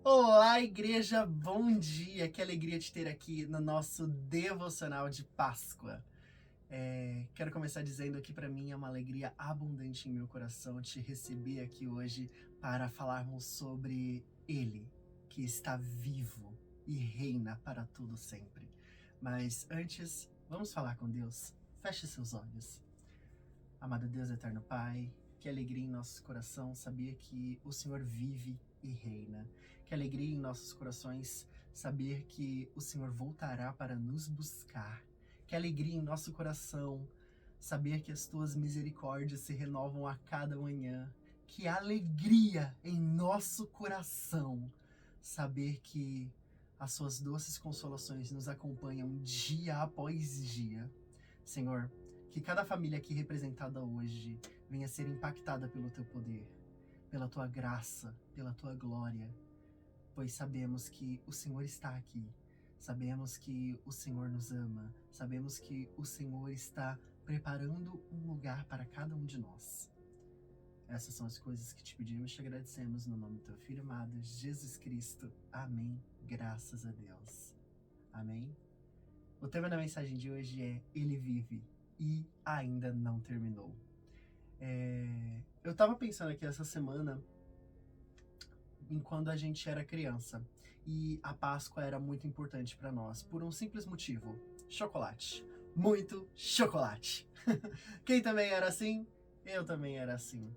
Olá, igreja, bom dia! Que alegria te ter aqui no nosso devocional de Páscoa. Quero começar dizendo que para mim é uma alegria abundante em meu coração te receber aqui hoje para falarmos sobre Ele, que está vivo e reina para tudo sempre. Mas antes, vamos falar com Deus? Feche seus olhos. Amado Deus, eterno Pai, que alegria em nosso coração saber que o Senhor vive e reina. Que alegria em nossos corações saber que o Senhor voltará para nos buscar. Que alegria em nosso coração saber que as tuas misericórdias se renovam a cada manhã. Que alegria em nosso coração saber que as suas doces consolações nos acompanham dia após dia. Senhor, que cada família aqui representada hoje venha ser impactada pelo teu poder, pela tua graça, pela tua glória, pois sabemos que o Senhor está aqui, sabemos que o Senhor nos ama, sabemos que o Senhor está preparando um lugar para cada um de nós. Essas são as coisas que te pedimos e te agradecemos no nome do teu Filho amado, Jesus Cristo. Amém. Graças a Deus. Amém. O tema da mensagem de hoje é Ele vive e ainda não terminou. Eu tava pensando aqui essa semana em quando a gente era criança e a Páscoa era muito importante para nós por um simples motivo: chocolate. Muito chocolate. Quem também era assim? Eu também era assim.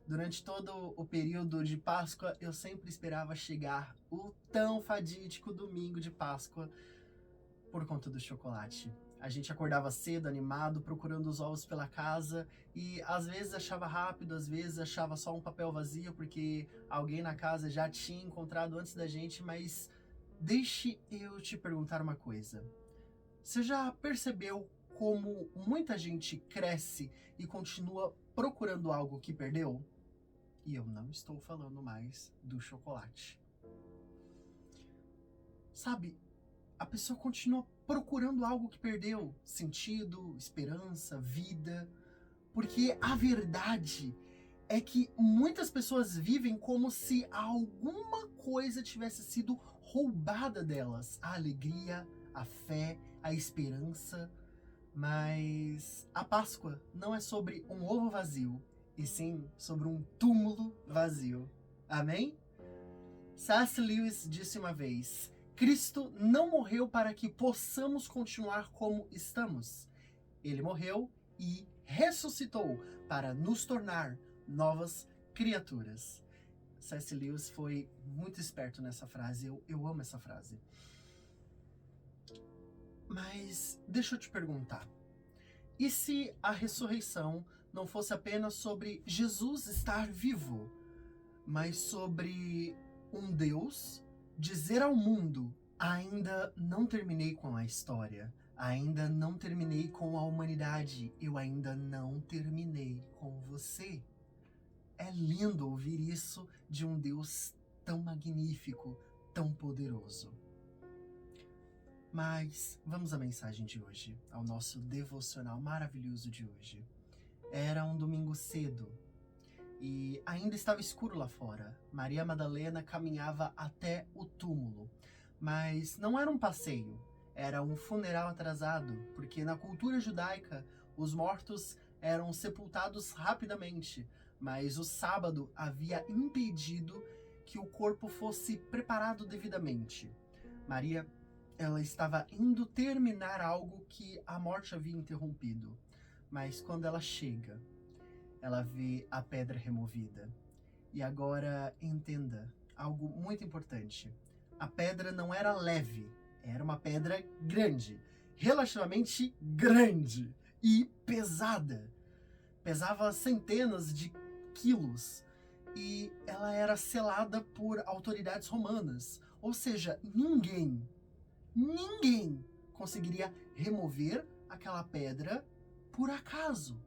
Durante todo o período de Páscoa, eu sempre esperava chegar o tão fadídico domingo de Páscoa por conta do chocolate. A gente acordava cedo, animado, procurando os ovos pela casa e às vezes achava rápido, às vezes achava só um papel vazio porque alguém na casa já tinha encontrado antes da gente, mas deixe eu te perguntar uma coisa. Você já percebeu como muita gente cresce e continua procurando algo que perdeu? E eu não estou falando mais do chocolate. Sabe, a pessoa continua procurando algo que perdeu, sentido, esperança, vida, porque a verdade é que muitas pessoas vivem como se alguma coisa tivesse sido roubada delas, a alegria, a fé, a esperança. Mas a Páscoa não é sobre um ovo vazio, e sim sobre um túmulo vazio. Amém? C.S. Lewis disse uma vez: Cristo não morreu para que possamos continuar como estamos. Ele morreu e ressuscitou para nos tornar novas criaturas. C.S. Lewis foi muito esperto nessa frase, eu amo essa frase. Mas deixa eu te perguntar, e se a ressurreição não fosse apenas sobre Jesus estar vivo, mas sobre um Deus dizer ao mundo: ainda não terminei com a história, ainda não terminei com a humanidade, eu ainda não terminei com você. É lindo ouvir isso de um Deus tão magnífico, tão poderoso. Mas vamos à mensagem de hoje, ao nosso devocional maravilhoso de hoje. Era um domingo cedo e ainda estava escuro lá fora. Maria Madalena caminhava até o túmulo, mas não era um passeio, era um funeral atrasado, porque na cultura judaica os mortos eram sepultados rapidamente, mas o sábado havia impedido que o corpo fosse preparado devidamente. Maria, ela estava indo terminar algo que a morte havia interrompido, mas quando ela chega, ela vê a pedra removida. E agora entenda algo muito importante. A pedra não era leve, era uma pedra grande, relativamente grande e pesada. Pesava centenas de quilos e ela era selada por autoridades romanas. Ou seja, ninguém conseguiria remover aquela pedra por acaso.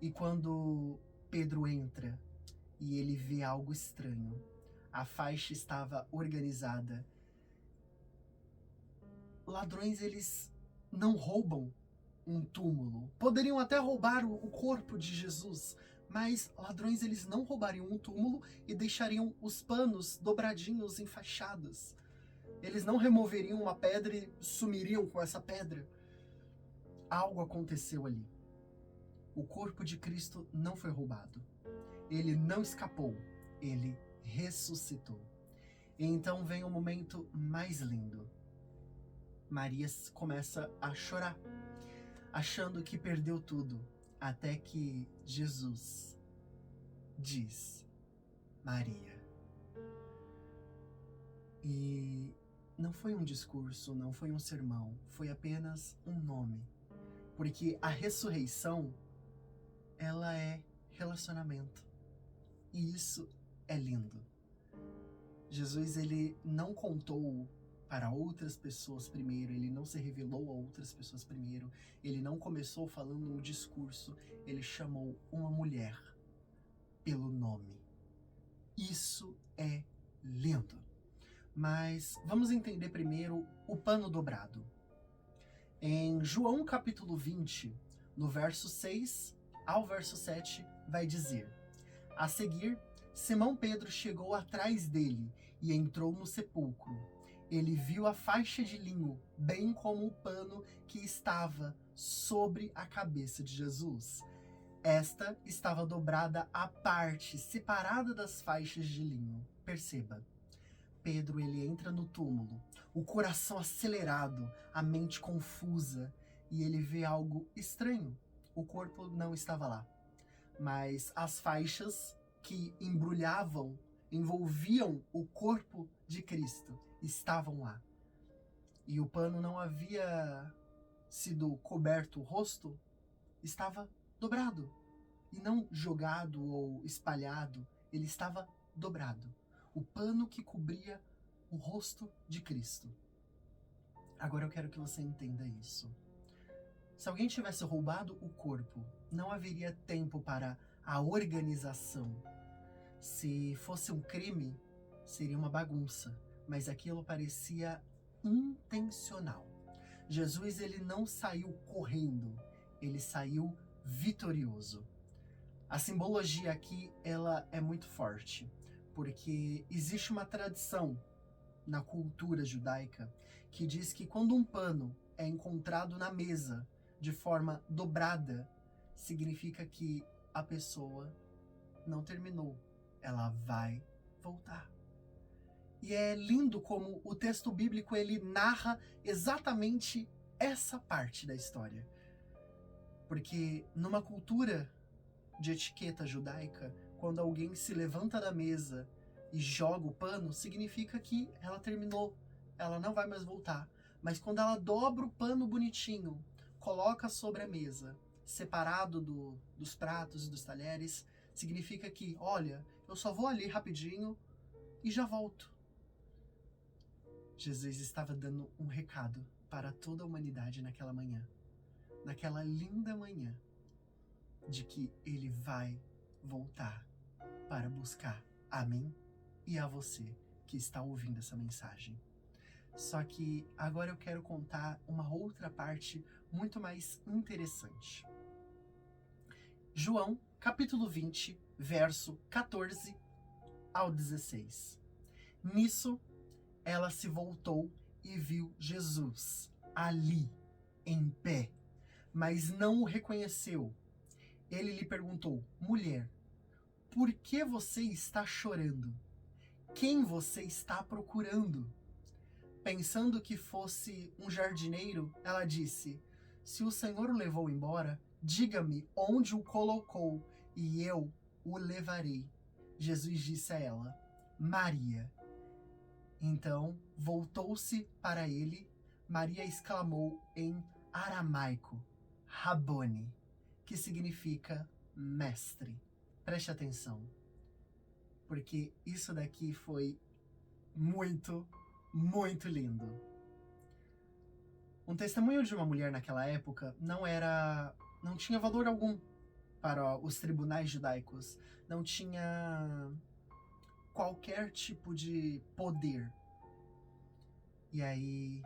E quando Pedro entra e ele vê algo estranho, a faixa estava organizada. Ladrões, eles não roubam um túmulo. Poderiam até roubar o corpo de Jesus, Mas ladrões, eles não roubariam um túmulo e deixariam os panos dobradinhos, enfaixados. Eles não removeriam uma pedra e sumiriam com essa pedra. Algo aconteceu ali. O corpo de Cristo não foi roubado. Ele não escapou. Ele ressuscitou. E então vem o momento mais lindo. Maria começa a chorar, achando que perdeu tudo, até que Jesus diz: Maria. E não foi um discurso, não foi um sermão, foi apenas um nome. Porque a ressurreição, ela é relacionamento. E isso é lindo. Jesus, ele não contou para outras pessoas primeiro, ele não se revelou a outras pessoas primeiro, ele não começou falando um discurso, ele chamou uma mulher pelo nome. Isso é lindo. Mas vamos entender primeiro o pano dobrado. Em João capítulo 20, no verso 6 ao verso 7, vai dizer: a seguir, Simão Pedro chegou atrás dele e entrou no sepulcro. Ele viu a faixa de linho, bem como o pano que estava sobre a cabeça de Jesus. Esta estava dobrada à parte, separada das faixas de linho. Perceba, Pedro, ele entra no túmulo, o coração acelerado, a mente confusa, e ele vê algo estranho. O corpo não estava lá, mas as faixas que embrulhavam, envolviam o corpo de Cristo, estavam lá. E o pano não havia sido coberto, o rosto estava dobrado. E não jogado ou espalhado, ele estava dobrado. O pano que cobria o rosto de Cristo. Agora eu quero que você entenda isso. Se alguém tivesse roubado o corpo, não haveria tempo para a organização. Se fosse um crime, seria uma bagunça, mas aquilo parecia intencional. Jesus, ele não saiu correndo, ele saiu vitorioso. A simbologia aqui, ela é muito forte, porque existe uma tradição na cultura judaica que diz que quando um pano é encontrado na mesa de forma dobrada, significa que a pessoa não terminou, ela vai voltar. E é lindo como o texto bíblico ele narra exatamente essa parte da história. Porque numa cultura de etiqueta judaica, quando alguém se levanta da mesa e joga o pano, significa que ela terminou, ela não vai mais voltar. Mas quando ela dobra o pano bonitinho, coloca sobre a mesa, separado dos pratos e dos talheres, significa que, olha, eu só vou ali rapidinho e já volto. Jesus estava dando um recado para toda a humanidade naquela manhã, naquela linda manhã, de que ele vai voltar para buscar a mim e a você que está ouvindo essa mensagem. Só que agora eu quero contar uma outra parte muito mais interessante. João, capítulo 20, verso 14 ao 16. Nisso, ela se voltou e viu Jesus ali, em pé, mas não o reconheceu. Ele lhe perguntou: mulher, por que você está chorando? Quem você está procurando? Pensando que fosse um jardineiro, ela disse: se o Senhor o levou embora, diga-me onde o colocou e eu o levarei. Jesus disse a ela: Maria. Então voltou-se para ele. Maria exclamou em aramaico: Rabone, que significa mestre. Preste atenção, porque isso daqui foi muito, muito lindo. Um testemunho de uma mulher naquela época não tinha valor algum para os tribunais judaicos, não tinha qualquer tipo de poder. E aí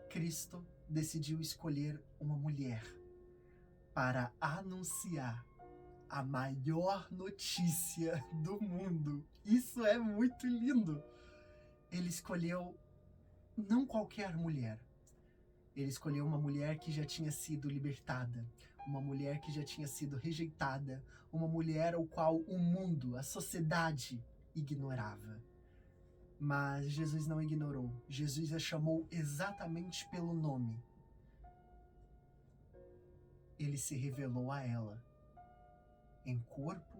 Cristo decidiu escolher uma mulher para anunciar a maior notícia do mundo. Isso é muito lindo. Ele escolheu não qualquer mulher. Ele escolheu uma mulher que já tinha sido libertada, uma mulher que já tinha sido rejeitada, uma mulher ao qual o mundo, a sociedade, ignorava. Mas Jesus não ignorou. Jesus a chamou exatamente pelo nome. Ele se revelou a ela, em corpo,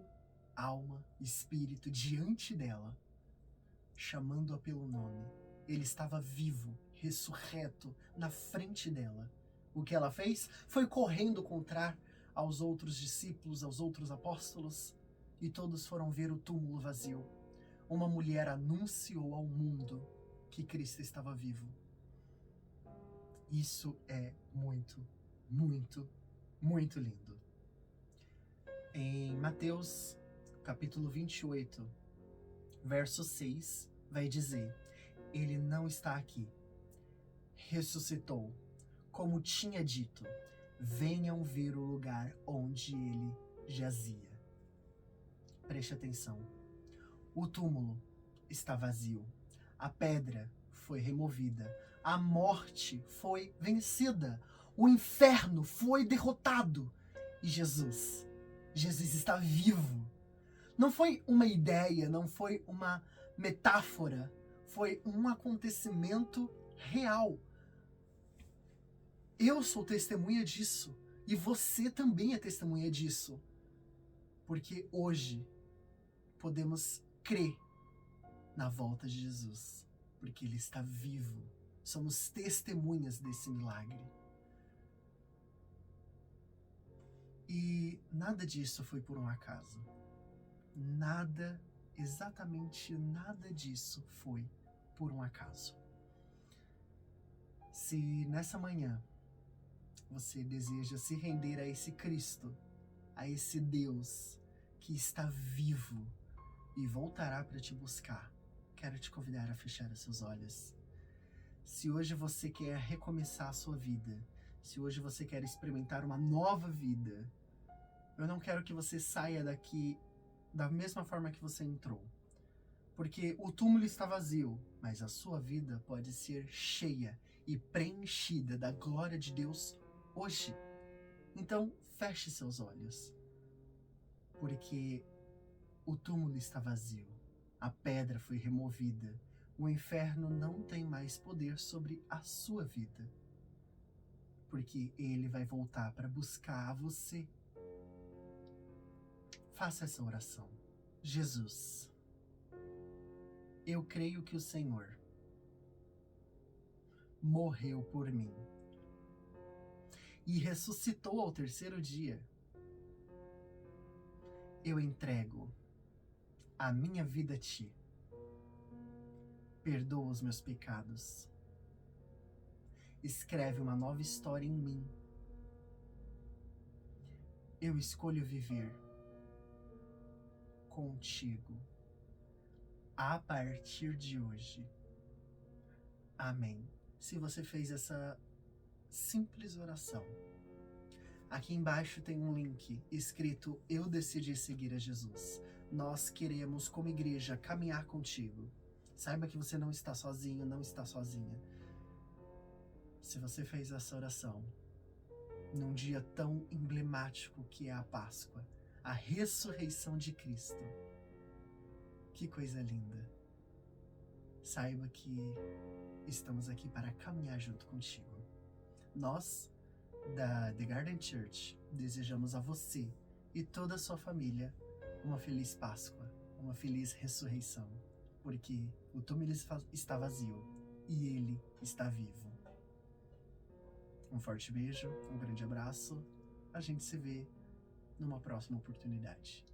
alma, espírito, diante dela, chamando-a pelo nome. Ele estava vivo, ressurreto, na frente dela. O que ela fez foi correndo contar aos outros discípulos, aos outros apóstolos, e todos foram ver o túmulo vazio. Uma mulher anunciou ao mundo que Cristo estava vivo. Isso é muito, muito, muito lindo. Em Mateus, capítulo 28, verso 6, vai dizer: ele não está aqui. Ressuscitou. Como tinha dito, venham ver o lugar onde ele jazia. Preste atenção. O túmulo está vazio. A pedra foi removida. A morte foi vencida. O inferno foi derrotado. E Jesus está vivo. Não foi uma ideia, não foi uma metáfora. Foi um acontecimento real. Eu sou testemunha disso. E você também é testemunha disso. Porque hoje podemos crer na volta de Jesus. Porque ele está vivo. Somos testemunhas desse milagre. E nada disso foi por um acaso. Nada, exatamente nada disso foi por um acaso. Se nessa manhã você deseja se render a esse Cristo, a esse Deus que está vivo e voltará para te buscar, quero te convidar a fechar os seus olhos. Se hoje você quer recomeçar a sua vida, se hoje você quer experimentar uma nova vida, eu não quero que você saia daqui da mesma forma que você entrou. Porque o túmulo está vazio, mas a sua vida pode ser cheia e preenchida da glória de Deus hoje. Então, feche seus olhos. Porque o túmulo está vazio, a pedra foi removida, o inferno não tem mais poder sobre a sua vida. Porque ele vai voltar para buscar você. Faça essa oração. Jesus, eu creio que o Senhor morreu por mim e ressuscitou ao terceiro dia. Eu entrego a minha vida a Ti. Perdoa os meus pecados. Escreve uma nova história em mim. Eu escolho viver contigo a partir de hoje. Amém. Se você fez essa simples oração, aqui embaixo tem um link escrito: eu decidi seguir a Jesus. Nós queremos, como igreja, caminhar contigo. Saiba que você não está sozinho, não está sozinha. Se você fez essa oração num dia tão emblemático que é a Páscoa, a ressurreição de Cristo, que coisa linda. Saiba que estamos aqui para caminhar junto contigo. Nós, da The Garden Church, desejamos a você e toda a sua família uma feliz Páscoa, uma feliz ressurreição, porque o túmulo está vazio e ele está vivo. Um forte beijo, um grande abraço. A gente se vê numa próxima oportunidade.